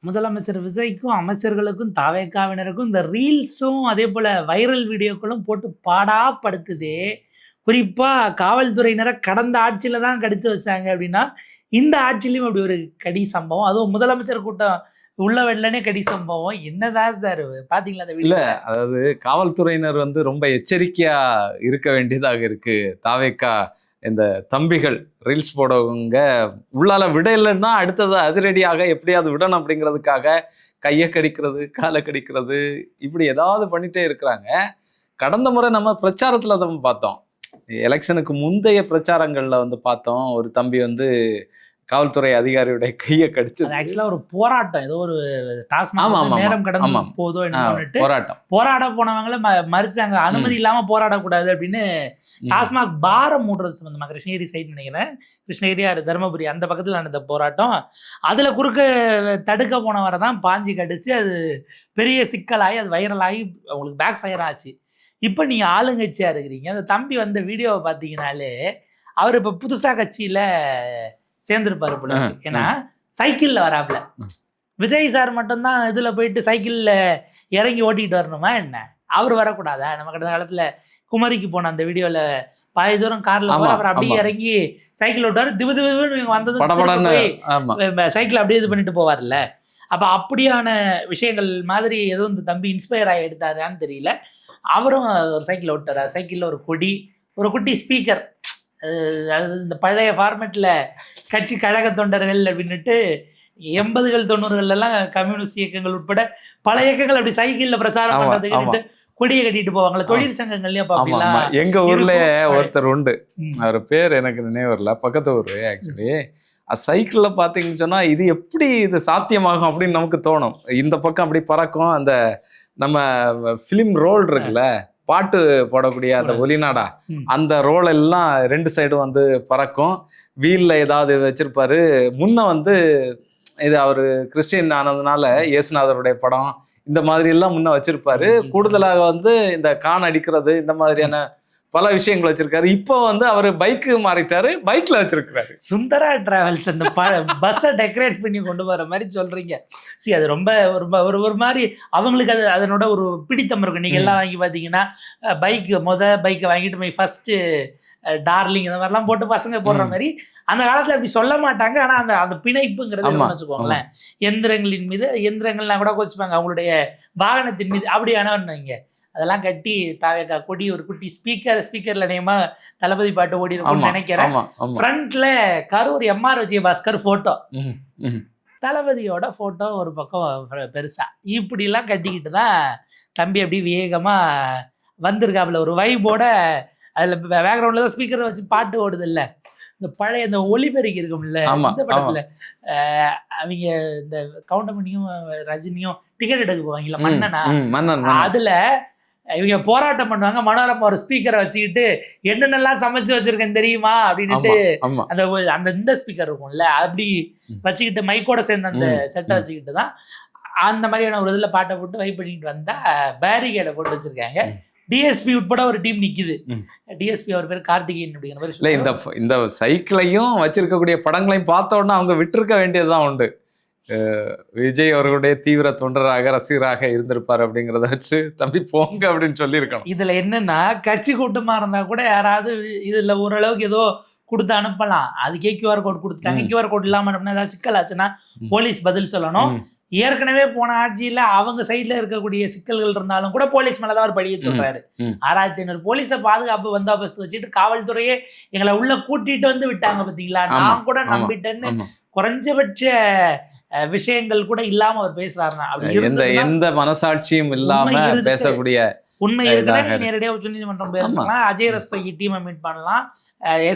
முதலமைச்சர் விஜய்க்கும், அமைச்சர்களுக்கும், தாவேக்காவினருக்கும் இந்த ரீல்ஸும், அதேபோல வைரல் வீடியோக்களும் போட்டு பாடாப்படுத்துதே. குறிப்பா காவல்துறையினர கடந்த ஆட்சியில தான் கடிச்சு வச்சாங்க அப்டின்னா, இந்த ஆட்சியிலயும் அப்படி ஒரு கடி சம்பவம். அதுவும் முதலமைச்சர் கூட்டம் உள்ள வெள்ளனே கடி சம்பவம். என்னதான் சார் பார்த்தீங்களா அந்த இல்ல. வீடியோ? அதாவது காவல்துறையினர் ரொம்ப எச்சரிக்கையா இருக்க வேண்டியதாக இருக்கு. தாவேக்கா இந்த தம்பிகள் ரீல்ஸ் போடவங்க உள்ளால விடலைன்னா அடுத்தது அதிரடியாக எப்படியாவது விடணும் அப்படிங்கிறதுக்காக கையை கடிக்கிறது, காலை கடிக்கிறது, இப்படி ஏதாவது பண்ணிட்டே இருக்கிறாங்க. கடந்த முறை நம்ம பிரச்சாரத்துல நம்ம பார்த்தோம். எலெக்ஷனுக்கு முந்தைய பிரச்சாரங்கள்ல பார்த்தோம். ஒரு தம்பி காவல்துறை அதிகாரியுடைய கையை கடிச்சது. ஆக்சுவலா ஒரு போராட்டம். ஏதோ ஒரு டாஸ்மாக் நேரம் கடந்து போதோ என்னன்னுட்டு போராட போனவங்கள மறிச்சாங்க. அனுமதி இல்லாம போராடக்கூடாது அப்படின்னு டாஸ்மாக் பாரம் மூடுறது சம்பந்தமா கிருஷ்ணகிரி சைடு நினைக்கிறேன். கிருஷ்ணகிரி தருமபுரி அந்த பக்கத்தில் நடந்த போராட்டம். அதுல குறுக்க தடுக்க போனவரை தான் பாஞ்சி கடிச்சு அது பெரிய சிக்கலாகி அது வைரலாகி அவங்களுக்கு பேக் ஃபயர் ஆச்சு. இப்போ நீங்க ஆளுங்கட்சியா இருக்கிறீங்க. அந்த தம்பி வந்த வீடியோவை பார்த்தீங்கன்னாலே அவர் இப்போ புதுசா கட்சியில சேர்ந்துருப்பாரு போல. ஏன்னா சைக்கிள்ல வராப்புல. விஜய் சார் மட்டும்தான் இதுல போயிட்டு சைக்கிள்ல இறங்கி ஓட்டிட்டு வரணுமா என்ன? அவர் வரக்கூடாதா? நம்ம கடந்த காலத்துல குமரிக்கு போன அந்த வீடியோல பாதி தூரம் கார்ல போற அப்புறம் அப்படியே இறங்கி சைக்கிள் ஓட்டுவாரு. திபுன்னு வந்தது சைக்கிள் அப்படியே இது பண்ணிட்டு போவார்ல. அப்ப அப்படியான விஷயங்கள் மாதிரி எதுவும் இந்த தம்பி இன்ஸ்பயர் ஆகி எடுத்தாரான்னு தெரியல. அவரும் ஒரு சைக்கிள் ஓட்டுறாரு. சைக்கிள்ல ஒரு கொடி, ஒரு குட்டி ஸ்பீக்கர். அது இந்த பழைய ஃபார்மேட்டில் கட்சி கழக தொண்டர்கள் அப்படின்னுட்டு 80கள் 90கள்லாம் கம்யூனிஸ்ட் இயக்கங்கள் உட்பட பல இயக்கங்கள் அப்படி சைக்கிளில் பிரச்சாரம் பண்ணுறதுக்கு கொடியை கட்டிட்டு போவாங்களே தொழிற்சங்கங்கள்லயும். அப்படிலாம் எங்க ஊர்ல ஒருத்தர் உண்டு. அவர் பேர் எனக்கு நினைவு வரல. பக்கத்து ஊர் ஆக்சுவலி. சைக்கிள்ல பாத்தீங்கன்னு சொன்னா இது எப்படி இது சாத்தியமாகும் அப்படின்னு நமக்கு தோணும். இந்த பக்கம் அப்படி பறக்கும். அந்த நம்ம ஃபிலிம் ரோல் இருக்குல்ல, பாட்டு போடக்கூடிய அந்த ஒலிநாடா, அந்த ரோல் எல்லாம் 2 சைடும் பறக்கும். வீல்ல ஏதாவது வச்சிருப்பாரு. முன்ன இது அவரு கிறிஸ்டியன் ஆனதுனால இயேசுநாதருடைய படம் இந்த மாதிரி எல்லாம் முன்ன வச்சிருப்பாரு. கூடுதலாக இந்த கான் அடிக்கிறது இந்த மாதிரியான பல விஷயங்கள் வச்சிருக்காரு. இப்போ அவரு பைக்கு மாறிட்டாரு, பைக்ல வச்சிருக்காரு. சுந்தரா டிராவல்ஸ் அந்த பஸ்ஸை டெக்கரேட் பண்ணி கொண்டு வர மாதிரி சொல்றீங்க. அது ரொம்ப ஒரு மாதிரி அவங்களுக்கு அது அதனோட ஒரு பிடித்தம் இருக்கும். நீங்க எல்லாம் வாங்கி பாத்தீங்கன்னா பைக்கை வாங்கிட்டு போய் ஃபர்ஸ்ட் டார்லிங் இந்த மாதிரிலாம் போட்டு பசங்க போடுற மாதிரி அந்த காலத்துல அப்படி சொல்ல மாட்டாங்க. ஆனா அந்த பிணைப்புங்கிறது வச்சுக்கோங்களேன். எந்திரங்களின் மீது எந்திரங்கள்லாம் கூட கோச்சுப்பாங்க அவங்களுடைய வாகனத்தின் மீது அப்படியானவங்க. அதெல்லாம் கட்டி தாவேக்கா கொடி, ஒரு குட்டி ஸ்பீக்கர்ல நேமா தளபதி பாட்டு ஓடி இருக்கும்னு நினைக்கிறேன். ஃப்ரண்ட்ல கரூர் எம்ஆர் விஜயபாஸ்கர் போட்டோ, தளபதியோட போட்டோ ஒரு பக்கம் பெருசா இப்படிலாம் கட்டிக்கிட்டு தான் தம்பி அப்படி வேகமா வந்திருக்காப்புல. ஒரு வைபோட அதுல பேக்ரவுண்ட்ல தான் ஸ்பீக்கரை வச்சு பாட்டு ஓடுது இல்ல. இந்த பழைய இந்த ஒலிபெருக்கி இருக்கும்ல இந்த படத்துல அவங்க இந்த கவுண்டமணியும் ரஜினியும் டிக்கெட் எடுக்க போவாங்கல்ல மன்னனா, அதுல இவங்க போராட்டம் பண்ணுவாங்க. மனோரமா ஒரு ஸ்பீக்கரை வச்சுக்கிட்டு என்னென்னலாம் சமைச்சு வச்சிருக்கேன் தெரியுமா அப்படின்ட்டு அந்த இந்த ஸ்பீக்கர் இருக்கும்ல அப்படி வச்சுக்கிட்டு மைக்கோட சேர்ந்து அந்த செட்டை வச்சுக்கிட்டு தான் அந்த மாதிரியான ஒரு இதுல பாட்டை போட்டு வைப் பண்ணிட்டு வந்தா பேரிகேடை போட்டு வச்சிருக்காங்க. டிஎஸ்பி உட்பட ஒரு டீம் நிக்குது. டிஎஸ்பி அவர் பேர் கார்த்திகேயன் அப்படிங்கிற மாதிரி. இந்த சைக்கிளையும் வச்சிருக்கக்கூடிய படங்களையும் பார்த்த உடனே அவங்க விட்டுருக்க வேண்டியதுதான் உண்டு. விஜய் அவர்களுடைய தீவிர தொண்டராக ரசிகராக இருந்திருப்பாரு அப்படிங்கிறத வச்சு தம்பி போங்க அப்படின்னு சொல்லியிருக்கணும். இதுல என்னன்னா கட்சி கூட்டமா இருந்தா கூட யாராவது இதுல ஓரளவுக்கு ஏதோ கொடுத்து அனுப்பலாம். அதுக்கே QR கோட் கொடுத்துட்டாங்க. QR கோட் இல்லாம ஏதாவது சிக்கல் ஆச்சுன்னா போலீஸ் பதில் சொல்லணும். ஏற்கனவே போன ஆட்சியில அவங்க சைட்ல இருக்கக்கூடிய சிக்கல்கள் இருந்தாலும் கூட போலீஸ் மேலதான் அவர் படிக்க சொல்றாரு. 6500 போலீஸை பாதுகாப்பு பந்தோபஸ்து வச்சுட்டு காவல்துறையே எங்களை உள்ள கூட்டிட்டு விட்டாங்க பாத்தீங்களா, நான் கூட நம்பிட்டேன்னு குறைஞ்சபட்ச விஷயங்கள் கூட இல்லாம அவர் பேசுறாருன்னா எந்த மனசாட்சியும் இல்லாம பேசக்கூடிய உண்மை இருக்கிற நேரடியாக உச்ச நீதிமன்றம் போயிருக்கலாம். அஜய் ரஸ்தோகி டீமை மீட் பண்ணலாம்.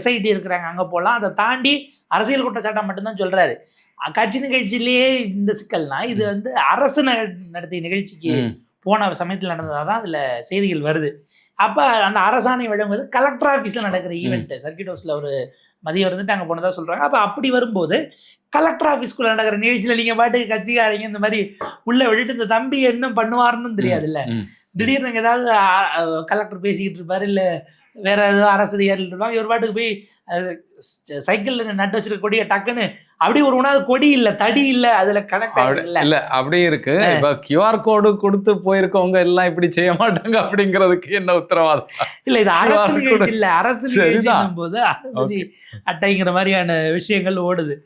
SIT இருக்கிறாங்க அங்க போகலாம். அதை தாண்டி அரசியல் குற்றச்சாட்டம் மட்டும்தான் சொல்றாரு. கட்சி நிகழ்ச்சியிலேயே இந்த சிக்கல்னா இது அரசு நடத்திய நிகழ்ச்சிக்கு போன சமயத்தில் நடந்ததாதான் அதுல செய்திகள் வருது. அப்ப அந்த அரசாணை வழங்குவது கலெக்டர் ஆஃபீஸ்ல நடக்கிற ஈவெண்ட். சர்க்கிட் ஹவுஸ்ல ஒரு மதியம் அங்க போனதா சொல்றாங்க. அப்ப அப்படி வரும்போது கலெக்டர் ஆஃபீஸ்குள்ள நடக்கிற நிகழ்ச்சியில நீங்க பாட்டுக்கு கட்சிக்காரங்க இந்த மாதிரி உள்ள விட்டுட்டு இந்த தம்பி என்ன பண்ணுவாருன்னு தெரியாதுல்ல. திடீர்னு ஏதாவது கலெக்டர் பேசிக்கிட்டு இருப்பாரு, இல்ல வேற ஏதோ அரசு அதிகாரிகள் இருப்பாங்க. இவர் பாட்டுக்கு போய் சைக்கிள்ல நட்டு வச்சிருக்க கொடியை டக்குன்னு அப்படி ஒரு உணவு கொடி இல்ல தடி இல்ல அதுல கனெக்ட் ஆகல இல்ல அப்படியே இருக்கு. இப்ப QR கோடு கொடுத்து போயிருக்கவங்க எல்லாம் இப்படி செய்ய மாட்டாங்க அப்படிங்கிறதுக்கு என்ன உத்தரவாதம்? இல்ல இது அரசு QR நிகழ்ச்சி code. இல்ல, அரசு சரிதான். நிகழ்ச்சியும் போது அனுமதி அட்டைங்கிற மாதிரியான விஷயங்கள் ஓடுது.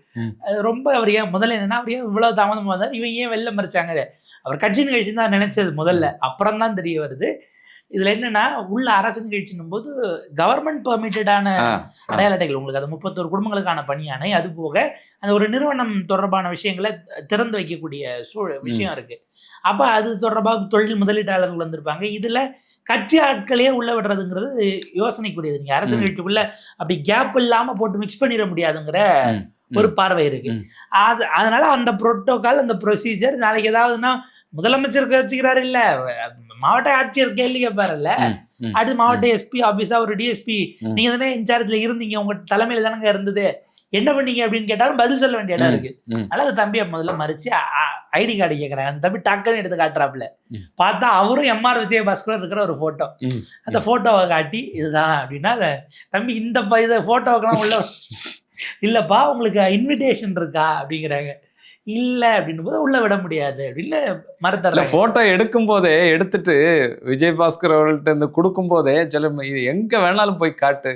அது ரொம்ப அவர் ஏன் முதல்ல என்னன்னா அவர் ஏன் இவ்வளவு தாமதமா வந்தார், இவங்க ஏன் வெளில மறைச்சாங்க, அவர் கட்சி நிகழ்ச்சி தான் நினைச்சது முதல்ல, அப்புறம் தான் தெரிய வருது. இதுல என்னன்னா உள்ள அரசு நிகழ்ச்சினும் போது கவர்மெண்ட் பெர்மிட்டடான அடையாள அட்டைகள் உங்களுக்கு அது 31 குடும்பங்களுக்கான பணியானை, அது போக அந்த ஒரு நிறுவனம் தொடர்பான விஷயங்களை திறந்து வைக்கக்கூடிய விஷயம் இருக்கு. அப்ப அது தொடர்பாக தொழில் முதலீட்டாளர்கள் வந்திருப்பாங்க. இதுல கட்சி ஆட்களையே உள்ள விடுறதுங்கிறது யோசனைக்குரியது. நீங்க அரசு நிகழ்ச்சிக்குள்ள அப்படி கேப் இல்லாம போட்டு மிக்ஸ் பண்ணிட முடியாதுங்கிற ஒரு பார்வை இருக்கு. அதனால அந்த புரோட்டோகால் அந்த ப்ரொசீஜர் நாளைக்கு ஏதாவதுன்னா முதலமைச்சர் வச்சுக்கிறாரு இல்ல, மாவட்ட ஆட்சியர் கேள்வி கேட்பாருல்ல, அடுத்து மாவட்ட எஸ்பி ஆபீஸா ஒரு டிஎஸ்பி நீங்க தானே இன்சார்ஜ்ல இருந்தீங்க, உங்க தலைமையில தானங்க இருந்தது, என்ன பண்ணீங்க அப்படின்னு கேட்டாலும் பதில் சொல்ல வேண்டிய இடம் இருக்கு. அதனால அந்த தம்பியை முதல்ல மறிச்சு ஐடி கார்டு கேட்கறாங்க. அந்த தம்பி டக்குன்னு எடுத்து காட்டுறாப்புல, பார்த்தா அவரும் எம்ஆர் விஜயபாஸ்கர் இருக்கிற ஒரு போட்டோ, அந்த போட்டோவை காட்டி இதுதான் அப்படின்னா தம்பி இந்த போட்டோக்கெல்லாம் உள்ள இல்லப்பா உங்களுக்கு இன்விடேஷன் இருக்கா அப்படிங்கிறாங்க. இல்ல அப்படின்னு போது உள்ள விட முடியாது அப்படின்னு மறுத்தர போட்டோ எடுக்கும் போதே எடுத்துட்டு விஜயபாஸ்கர் அவர்கள்ட்ட இருந்து கொடுக்கும் போதே சொல்ல இது எங்க வேணாலும் போய் காட்டு,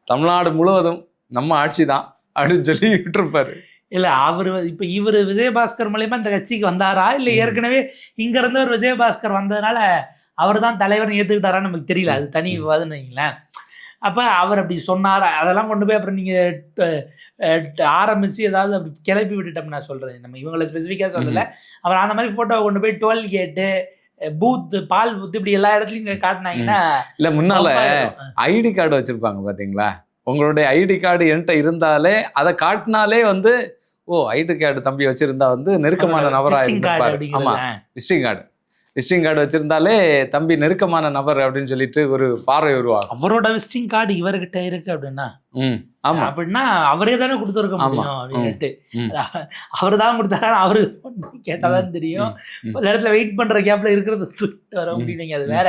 தமிழ்நாடு முழுவதும் நம்ம ஆட்சி தான் அப்படின்னு சொல்லிட்டு இருப்பாரு. இல்ல அவரு இப்ப இவரு விஜயபாஸ்கர் மூலமா இந்த கட்சிக்கு வந்தாரா இல்ல ஏற்கனவே இங்க இருந்து ஒரு விஜயபாஸ்கர் வந்ததுனால அவர் தான் தலைவர் ஏத்துக்கிட்டாரான்னு நமக்கு தெரியல, அது தனி விவாதம்னு வைங்களேன். அப்போ அவர் அப்படி சொன்னார், அதெல்லாம் கொண்டு போய் அப்புறம் நீங்கள் ஆரம்பித்து ஏதாவது அப்படி கிளப்பி விட்டுட்டோம்னு நான் சொல்கிறேன், நம்ம இவங்களை ஸ்பெசிஃபிக்காக சொல்லலை. அவர் அந்த மாதிரி ஃபோட்டோவை கொண்டு போய் டோல் கேட்டு பூத்து பால் பூத்து இப்படி எல்லா இடத்துலையும் இங்கே காட்டினாங்கன்னா இல்லை முன்னால் ஐடி கார்டு வச்சுருப்பாங்க பார்த்தீங்களா, உங்களுடைய ஐடி கார்டு என்கிட்ட இருந்தாலே அதை காட்டினாலே வந்து ஓ ஐடி கார்டு தம்பி வச்சுருந்தா வந்து நெருக்கமான நபராக இருந்திருப்பாரு. ஆமாம் விசிட்டிங் கார்டு வச்சிருந்தாலே தம்பி நெருக்கமான நபர் அப்படின்னு சொல்லிட்டு ஒரு பார்வை உருவாகும். அவரோட விசிட்டிங் கார்டு இவர்கிட்ட இருக்கு அப்படின்னா ஆமா அப்படின்னா அவரே தானே கொடுத்துருக்க முடியும் அப்படின்ட்டு, அவரு தான் கொடுத்தாரு, அவரு கேட்டாதான் தெரியும். ஒரு இடத்துல வெயிட் பண்ற கேப்ல இருக்கிறது வர முடியும், அது வேற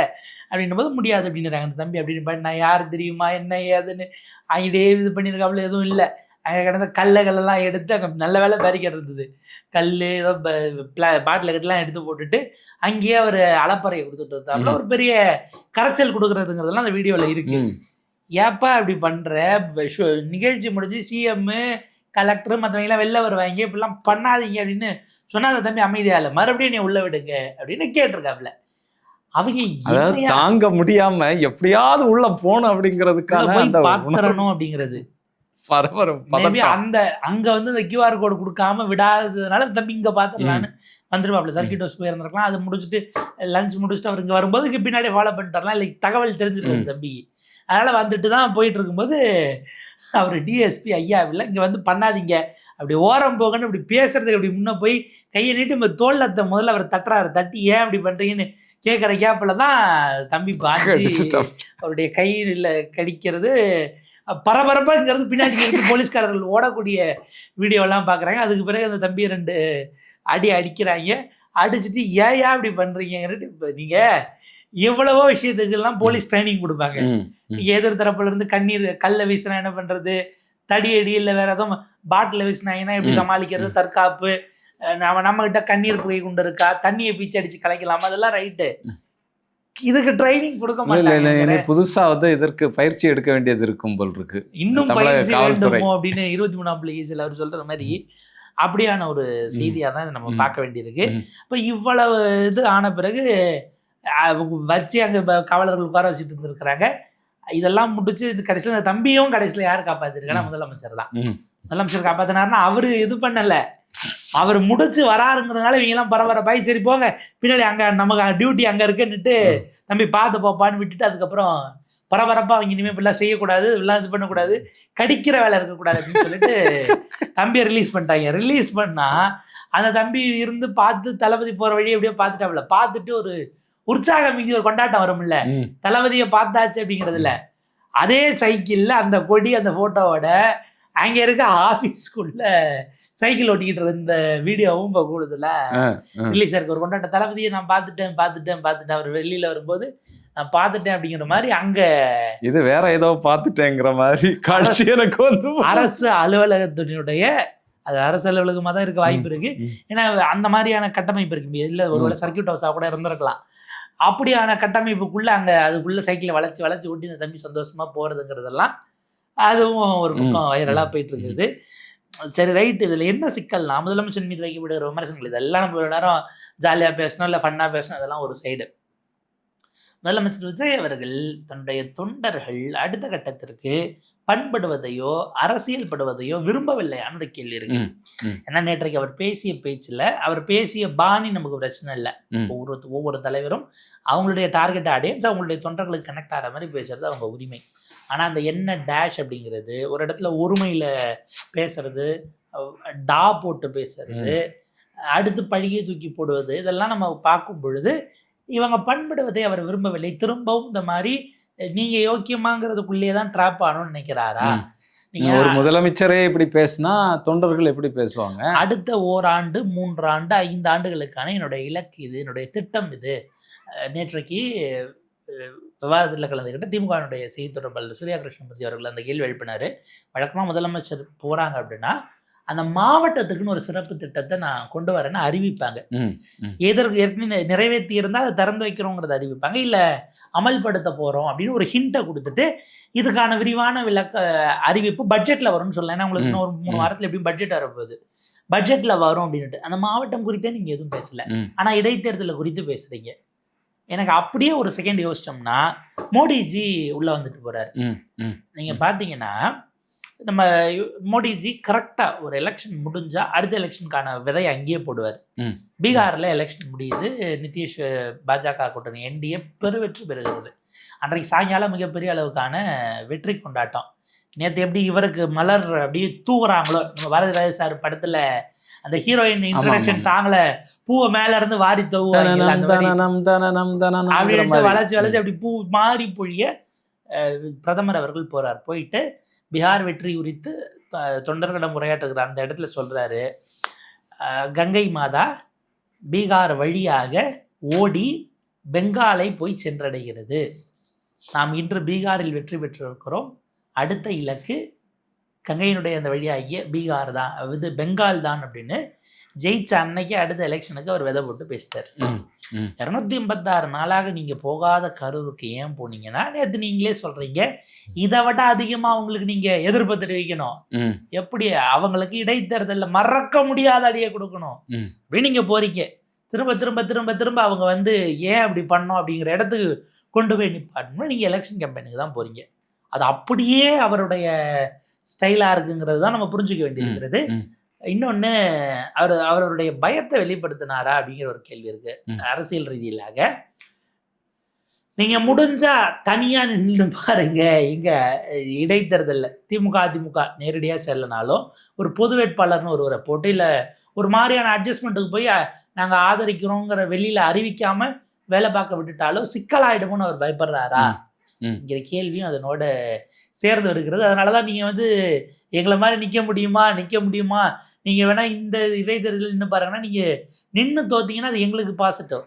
அப்படின்னும் போது முடியாது அப்படின்னுறாங்க. அந்த தம்பி அப்படின்னு நான் யாரு தெரியுமா என்ன ஏதுன்னு அங்கிட்டே இது பண்ணியிருக்காப்புல எதுவும் இல்லை. அங்கே கிடந்த கல்லுகளெல்லாம் எடுத்து அங்கே நல்ல வேலை பேரிக்கேட் இருந்தது, கல் ஏதோ பாட்டில் கட்டெல்லாம் எடுத்து போட்டுட்டு அங்கேயே அவர் அலப்பறையை கொடுத்துட்டு இருந்தாப்புல. ஒரு பெரிய கரைச்சல் கொடுக்குறதுங்கிறதெல்லாம் அந்த வீடியோவில் இருக்கு. ஏப்பா இப்படி பண்ணுற, நிகழ்ச்சி முடிஞ்சு சிஎம் கலெக்டர் மற்றவங்களாம் வெளில வருவாங்க, இப்படிலாம் பண்ணாதீங்க அப்படின்னு சொன்னா அந்த தம்பி அமைதியா இல்லை, மறுபடியும் நீ உள்ள விடுங்க அப்படின்னு கேட்டிருக்காப்புல. அவங்க தாங்க முடியாம எப்படியாவது உள்ள போகணும் அப்படிங்கிறதுக்காக பாத்துறணும் அப்படிங்கிறது அந்த அங்க வந்து இந்த கியூஆர் கோடு கொடுக்காம விடாததுனால தம்பி இங்க பாத்துடலான்னு வந்துருவாப்ல. சர்க்கிட் ஹவுஸ் போயிருந்திருக்கலாம், அது முடிச்சுட்டு லஞ்ச் முடிச்சுட்டு அவர் இங்க வரும்போது பின்னாடி ஃபாலோ பண்ணிட்டு வரலாம், இல்லை தகவல் தெரிஞ்சிருக்காது தம்பி. அதனால வந்துட்டு தான் போயிட்டு இருக்கும்போது அவர் டிஎஸ்பி ஐயா இல்லை இங்க வந்து பண்ணாதீங்க அப்படி ஓரம் போகன்னு இப்படி பேசுறதுக்கு அப்படி முன்ன போய் கையை நீட்டு நம்ம தோல்லத்தை முதல்ல அவர் தட்டுறாரு, தட்டி ஏன் அப்படி பண்றீங்கன்னு கேட்குற கேப்பில் தான் தம்பி பாஞ்சி அவருடைய கையில் கடிக்கிறது பரபரப்பாங்கிறது பின்னாடி இருந்து போலீஸ்காரர்கள் ஓடக்கூடிய வீடியோலாம் பார்க்குறாங்க. அதுக்கு பிறகு அந்த தம்பி 2 அடி அடிக்கிறாங்க, அடிச்சுட்டு ஏயா இப்படி பண்ணுறீங்கன்னுட்டு. இப்போ நீங்கள் எவ்வளவோ விஷயத்துக்கெல்லாம் போலீஸ் ட்ரைனிங் கொடுப்பாங்க. நீங்கள் எதிர் தரப்புல இருந்து கல்லை வீசினா என்ன பண்ணுறது, தடி அடி இல்லை வேற எதுவும் பாட்டில் வீசினாங்கன்னா எப்படி சமாளிக்கிறது, தற்காப்பு, நம்ம கிட்ட கண்ணீர் புகை கொண்டு இருக்கா, தண்ணியை பீச்சு அடிச்சு கலைக்கலாமா, அதெல்லாம் ரைட்டு. இதுக்கு ட்ரைனிங் கொடுக்க மாட்டாங்க. புதுசா வந்து இதற்கு பயிற்சி எடுக்க வேண்டியது இருக்கும் போல் இருக்கு, இன்னும் பயிற்சி வேண்டுமோ அப்படின்னு 23ஆம் பிள்ளைகள் அவர் சொல்ற மாதிரி அப்படியான ஒரு செய்தியா தான் நம்ம பார்க்க வேண்டியிருக்கு. இப்போ இவ்வளவு இது ஆன பிறகு வச்சு அங்க காவலர்கள் உட்கார வச்சுட்டு இருந்திருக்கிறாங்க. இதெல்லாம் முடிச்சு இது கடைசியில் இந்த தம்பியும் கடைசியில் யார் காப்பாத்திருக்காங்கன்னா முதலமைச்சர் தான். முதலமைச்சர் காப்பாத்தினாருன்னா அவரு இது பண்ணல, அவர் முடிச்சு வராருங்கிறதுனால இவங்க எல்லாம் பரபரப்பாய் சரி போங்க பின்னாடி அங்க நமக்கு டியூட்டி அங்க இருக்குன்னுட்டு தம்பி பார்த்து போப்பான்னு விட்டுட்டு அதுக்கப்புறம் பரபரப்பா அவங்க இனிமே இப்படிலாம் செய்யக்கூடாது, இப்படிலாம் இது பண்ணக்கூடாது, கடிக்கிற வேலை இருக்கக்கூடாது அப்படின்னு சொல்லிட்டு தம்பியை ரிலீஸ் பண்ணிட்டாங்க. ரிலீஸ் பண்ணா அந்த தம்பி இருந்து பார்த்து தளபதி போற வழியை எப்படியோ பார்த்துட்டாப்ல, பார்த்துட்டு ஒரு உற்சாகம் மீதி ஒரு கொண்டாட்டம் வரும்ல, தளபதியை பார்த்தாச்சு அப்படிங்கிறதுல. அதே சைக்கிள்ல அந்த கொடி அந்த போட்டோவோட அங்க இருக்க ஆபீஸ்க்குள்ள சைக்கிள் ஓட்டிக்கிட்டு இருந்த வீடியோவும் இப்போ கூடுதல ரிலீஸ் ஆயிருக்கு. ஒரு கொண்டாட்ட தளபதியை நான் பார்த்துட்டேன் அவர் வெளியில வரும்போது நான் பார்த்துட்டேன் அப்படிங்கிற மாதிரி அங்க இது வேற ஏதோ பார்த்துட்டேங்கிற மாதிரி காட்சி எனக்கு வந்து அரசு அலுவலகத்தினுடைய அது அரசு அலுவலகமாக தான் இருக்க வாய்ப்பு இருக்கு. ஏன்னா அந்த மாதிரியான கட்டமைப்பு இருக்கு. இல்லை ஒருவேளை சர்க்கியூட் ஹவுஸாக கூட இருந்திருக்கலாம். அப்படியான கட்டமைப்புக்குள்ள அங்க அதுக்குள்ள சைக்கிளை வளைச்சு வளைச்சு ஓட்டி இந்த தம்பி சந்தோஷமா போறதுங்கிறதெல்லாம் அதுவும் ஒரு பக்கம் வைரலா போயிட்டு இருக்குது. சரி ரைட், இதுல என்ன சிக்கல்னா முதலமைச்சர் மீது வைக்கப்படுகிற விமர்சனங்கள் இதெல்லாம் நம்ம ஒரு நேரம் ஜாலியா பேசணும் இல்லை ஃபன்னா பேசணும், அதெல்லாம் ஒரு சைடு. முதலமைச்சர் விஜய் அவர்கள் தன்னுடைய தொண்டர்கள் அடுத்த கட்டத்திற்கு பண்படுவதையோ அரசியல் படுவதையோ விரும்பவில்லையான கேள்வி இருக்கு. ஏன்னா நேற்றைக்கு அவர் பேசிய பேச்சுல அவர் பேசிய பாணி நமக்கு பிரச்சனை இல்லை. ஒவ்வொரு தலைவரும் அவங்களுடைய டார்கெட் ஆடியன்ஸ் அவங்களுடைய தொண்டர்களுக்கு கனெக்ட் ஆகிற மாதிரி பேசுறது அவங்க உரிமை. ஆனா அந்த என்ன டேஷ் அப்படிங்கிறது, ஒரு இடத்துல ஒருமையில பேசுறது, டா போட்டு பேசுறது, அடுத்து பழியை தூக்கி போடுவது, இதெல்லாம் நம்ம பார்க்கும் பொழுது இவங்க பண்படுவதை அவர் விரும்பவில்லை. திரும்பவும் இந்த மாதிரி நீங்க யோக்கியமாங்கிறதுக்குள்ளேயே தான் ட்ராப் ஆகணும்னு நினைக்கிறாரா? நீங்க ஒரு முதலமைச்சரே இப்படி பேசினா தொண்டர்கள் எப்படி பேசுவாங்க? அடுத்த ஓராண்டு 3 ஆண்டு 5 ஆண்டுகளுக்கான என்னுடைய இலக்கு இது, என்னுடைய திட்டம் இது. நேற்றைக்கு விவாதத்தில் கலந்துக்கிட்ட திமுகனுடைய செய்தி தொடர்பாளர் சூர்யா கிருஷ்ணமூர்த்தி அவர்கள் அந்த கேள்வி எழுப்பினாரு. வழக்கமாக முதலமைச்சர் போறாங்க அப்படின்னா அந்த மாவட்டத்துக்குன்னு ஒரு சிறப்பு திட்டத்தை நான் கொண்டு வரேன்னு அறிவிப்பாங்க. எதற்கு ஏற்கனவே நிறைவேற்றி இருந்தால் அதை திறந்து வைக்கிறோங்கிறத அறிவிப்பாங்க, இல்லை அமல்படுத்த போகிறோம் அப்படின்னு ஒரு ஹிண்ட்டை கொடுத்துட்டு இதுக்கான விரிவான அறிவிப்பு பட்ஜெட்டில் வரும்னு சொல்லலாம். ஏன்னா உங்களுக்கு இன்னும் ஒரு 3 வாரத்தில் எப்படியும் பட்ஜெட் வரப்போகுது, பட்ஜெட்டில் வரும் அப்படின்ட்டு. அந்த மாவட்டம் குறித்தே நீங்கள் எதுவும் பேசலை, ஆனால் இடைத்தேர்தலை குறித்து பேசுகிறீங்க. எனக்கு அப்படியே ஒரு செகண்ட் யோசிச்சோம்னா மோடிஜி உள்ளே வந்துட்டு போகிறாரு. நீங்கள் பார்த்தீங்கன்னா நம்ம மோடிஜி கரெக்டாக ஒரு எலெக்ஷன் முடிஞ்சால் அடுத்த எலெக்ஷனுக்கான விதையை அங்கேயே போடுவார். பீகாரில் எலெக்ஷன் முடியுது, நிதிஷ் பாஜக கூட்டணி என்டிஏ பெருவெற்றி பெறுகிறது. அன்றைக்கு சாயங்காலம் மிகப்பெரிய அளவுக்கான வெற்றி கொண்டாட்டம். நேற்று எப்படி இவருக்கு மலர் அப்படியே தூவுறாங்களோ, நம்ம பாரதி ராஜா சார் படத்தில் அந்த ஹீரோயின் இன்ட்ரடக்ஷன் சாங்ல பூவை மேல இருந்து வாரி தூவாங்க அப்படின்ட்டு வளைச்சு வளைச்சு அப்படி பூ மாறி பொழிய பிரதமர் அவர்கள் போறார். போயிட்டு பீகார் வெற்றி குறித்து தொண்டர்களிடம் உரையாற்றுகிறார். அந்த இடத்துல சொல்றாரு, கங்கை மாதா பீகார் வழியாக ஓடி பெங்காலை போய் சென்றடைகிறது. நாம் இன்று பீகாரில் வெற்றி பெற்றிருக்கிறோம். அடுத்த இலக்கு கங்கையினுடைய அந்த வழியாகிய பீகார் தான், இது பெங்கால் தான் அப்படின்னு ஜெயிச்ச அன்னைக்கு அடுத்த எலெக்ஷனுக்கு அவர் விதை போட்டு பேசிட்டார். 286 நாளாக நீங்க போகாத கரூருக்கு ஏன் போனீங்கன்னா நேற்று நீங்களே சொல்றீங்க இதை விட அதிகமா அவங்களுக்கு நீங்க எதிர்ப்பு தெரிவிக்கணும், எப்படி அவங்களுக்கு இடைத்தேர்தல்ல மறக்க முடியாத அடியை கொடுக்கணும் அப்படின்னு நீங்க போறீங்க. திரும்ப திரும்ப திரும்ப திரும்ப அவங்க வந்து ஏன் அப்படி பண்ணோம் அப்படிங்கிற இடத்துக்கு கொண்டு போய் நிப்பாட்டணும். நீங்க எலெக்ஷன் கேம்பெயினுக்கு தான் போறீங்க. அது அப்படியே அவருடைய ஸ்டைலா இருக்குங்கிறது தான் நம்ம புரிஞ்சுக்க வேண்டியிருக்கிறது. இன்னொன்னு, அவருடைய பயத்தை வெளிப்படுத்தினாரா அப்படிங்கிற ஒரு கேள்வி இருக்கு. அரசியல் ரீதியிலாக நீங்க முடிஞ்சா தனியா நின்று பாருங்க, எங்க இடைத்தேர்தல்ல திமுக அதிமுக நேரடியா செல்லனாலும் ஒரு பொது வேட்பாளர்னு ஒருவரை போட்டு இல்ல ஒரு மாதிரியான அட்ஜஸ்ட்மெண்ட்டுக்கு போய் நாங்க ஆதரிக்கிறோங்கிற வெளியில அறிவிக்காம வேலை பார்க்க விட்டுட்டாலும் சிக்கலாயிடுமோன்னு அவர் பயப்படுறாரா என்கிற கேள்வியும் அதனோட சேர்ந்து வருகிறது. அதனாலதான் நீங்க வந்து எங்களை மாதிரி நிக்க முடியுமா, நீங்க வேணா இந்த இடைத்தேர்தல் நின்று பாருங்கன்னா நீங்க நின்று தோத்தீங்கன்னா அது எங்களுக்கு பாசிட்டிவ்.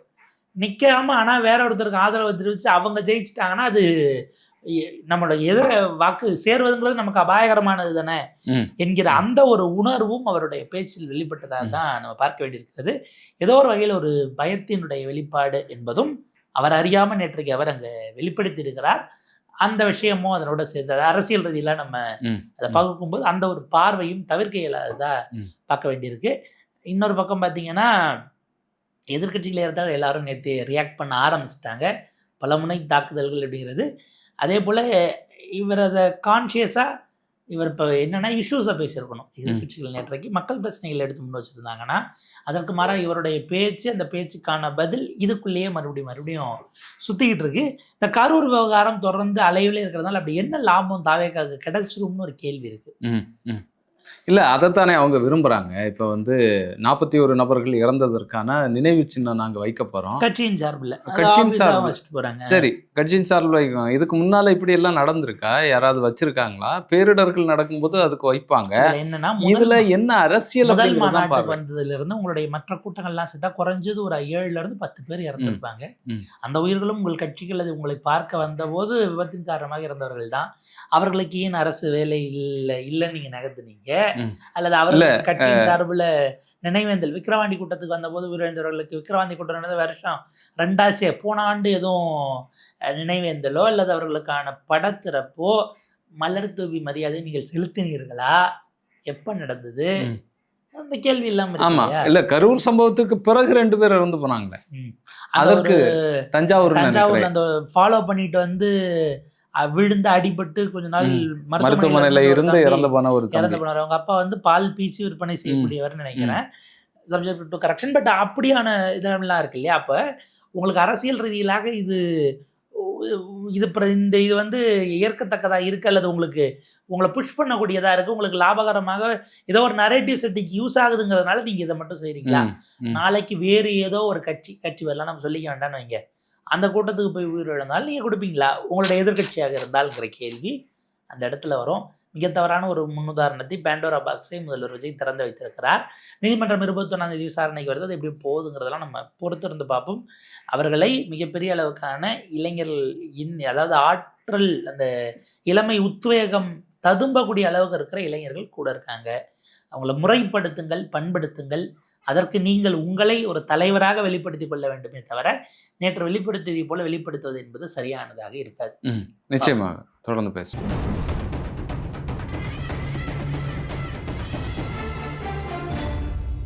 நிக்காம ஆனா வேற ஒருத்தருக்கு ஆதரவு தெரிவிச்சு அவங்க ஜெயிச்சுட்டாங்கன்னா அது நம்மளோட எதிர வாக்கு சேர்வதுங்கிறது நமக்கு அபாயகரமானது தானே என்கிற அந்த ஒரு உணர்வும் அவருடைய பேச்சில் வெளிப்பட்டதாக தான் நம்ம பார்க்க வேண்டியிருக்கிறது. ஏதோ ஒரு வகையில் ஒரு பயத்தினுடைய வெளிப்பாடு என்பதும் அவர் அறியாம நேற்றைக்கு அவர் அங்க வெளிப்படுத்தி இருக்கிறார். அந்த விஷயமும் அதனோட சேர்த்து அரசியல் ரீதியில நம்ம அதை பார்க்கும்போது அந்த ஒரு பார்வையும் தவிர்க்க இயலாததா பார்க்க வேண்டியிருக்கு. இன்னொரு பக்கம் பார்த்தீங்கன்னா எதிர்கட்சியில் இருந்தால் எல்லாரும் நேற்று ரியாக்ட் பண்ண ஆரம்பிச்சிட்டாங்க, பல முனை தாக்குதல்கள் அப்படிங்கிறது. அதே போல் இவர் அதை கான்ஷியஸாக இவர் இப்போ என்னென்னா இஷ்யூஸை பேசியிருக்கணும். எதிர்கட்சிகள் நேற்றைக்கு மக்கள் பிரச்சனைகள் எடுத்து முன் வச்சுருந்தாங்கன்னா அதற்கு மாறாக இவருடைய பேச்சு, அந்த பேச்சுக்கான பதில் இதுக்குள்ளேயே மறுபடியும் சுற்றிக்கிட்டு இருக்கு. இந்த கரூர் விவகாரம் தொடர்ந்து அலைவிலே இருக்கிறதுனால அப்படி என்ன லாபம் தாவேக்காவுக்கு கிடைச்சிரும்னு ஒரு கேள்வி இருக்கு. இல்ல அதைத்தானே அவங்க விரும்புறாங்க. இப்ப வந்து 41 நபர்கள் இறந்ததற்கான நினைவு சின்னம் நாங்க வைக்க போறோம். கட்சியின் சார்பில் கட்சியின் சார்பில் வச்சுட்டு போறாங்க. சரி, கட்சியின் சார்பில் வைக்கும். இதுக்கு முன்னால இப்படி எல்லாம் நடந்திருக்கா? யாராவது வச்சிருக்காங்களா? பேரிடர்கள் நடக்கும்போது அதுக்கு வைப்பாங்க. இதுல என்னன்னா இதுல என்ன அரசியல் முதல் அப்படிங்கிறது தான் மாநாட்டுக்கு பார்வை. வந்ததுல இருந்து உங்களுடைய மற்ற கூட்டங்கள்லாம் சேர்த்தா குறைஞ்சது ஒரு 7ல இருந்து 10 பேர் இறந்திருப்பாங்க. ம். அந்த உயிர்களும் உங்கள் கட்சிகள் அது உங்களை பார்க்க வந்தபோது விபத்தின் காரணமாக இறந்தவர்கள் தான். அவர்களுக்கு ஏன் அரசு வேலை இல்லைன்னு நீங்க நகர்த்துனீங்க? ம். அல்லது அவர்கள் கட்சியின் சார்புல நினைவேந்தல் விக்கிரவாண்டி கூட்டத்துக்கு வந்தபோது உயிரிழந்தவர்களுக்கு விக்கிரவாண்டி கூட்டம் நடந்த வருஷம் 2 போன ஆண்டு எதுவும் நினைவேந்தலோ அல்லது அவர்களுக்கான படத்திறப்போ மலர் தூவி மரியாதை நீங்கள் செலுத்தினீர்களா? எப்ப நடந்தது? ம். அந்த கேள்வி இல்லாம இருக்கு ஆமா. இல்லையா? இல்ல கரூர் சம்பவத்துக்கு பிறகு 2 பேர் இறந்து போனாங்களே. அந்த அதற்கு ஒரு தஞ்சாவூர்னு தஞ்சாவூர்ல நினைக்கிறேன். அந்த ஃபாலோ பண்ணிட்டு வந்து விழுந்து அடிபட்டு கொஞ்ச நாள் மருத்துவமனையில இருந்து இறந்து போன ஒரு இறந்து தம்பி. போனார். அவங்க அப்பா வந்து பால் பீச்சி விற்பனை செய்யக்கூடியவர்னு நினைக்கிறேன். Subject to correction. பட் அப்படியான இதெல்லாம் இருக்கு இல்லையா? அப்ப உங்களுக்கு அரசியல் ரீதியிலாக இது இது வந்து ஏற்கத்தக்கதா இருக்கு அல்லது உங்களுக்கு உங்களை புஷ் பண்ணக்கூடியதா இருக்கு, உங்களுக்கு லாபகரமாக ஏதோ ஒரு நரேட்டிவ் செட்டிக்கு யூஸ் ஆகுதுங்கிறதுனால நீங்க இதை மட்டும் செய்றீங்களா? நாளைக்கு வேறு ஏதோ ஒரு கட்சி வரலாம், நம்ம சொல்லிக்க வேண்டாம்னு வைங்க, அந்த கூட்டத்துக்கு போய் உயிரிழந்தாலும் நீங்க கொடுப்பீங்களா? உங்களுடைய எதிர்கட்சியாக இருந்தால்ங்கிற கேள்வி அந்த இடத்துல வரும். மிக தவறான ஒரு முன்னுதாரணத்தை பேண்டோரா பாக்ஸை முதல்வர் விஜய் திறந்து வைத்திருக்கிறார். நீதிமன்றம் 21ஆம் தேதி விசாரணைக்கு வருது. அது எப்படி போகுதுங்கிறதெல்லாம் நம்ம பொறுத்திருந்து பார்ப்போம். அவர்களை மிகப்பெரிய அளவுக்கான இளைஞர்கள் அதாவது ஆற்றல், அந்த இளமை உத்வேகம் ததும்பக்கூடிய அளவுக்கு இருக்கிற இளைஞர்கள் கூட இருக்காங்க. அவங்கள முறைப்படுத்துங்கள், பண்படுத்துங்கள். அதற்கு நீங்கள் உங்களை ஒரு தலைவராக வெளிப்படுத்திக் கொள்ள வேண்டுமே தவிர நேற்று வெளிப்படுத்தியதை போல வெளிப்படுத்துவது என்பது சரியானதாக இருக்காது. நிச்சயமாக தொடர்ந்து பேசுவோம்.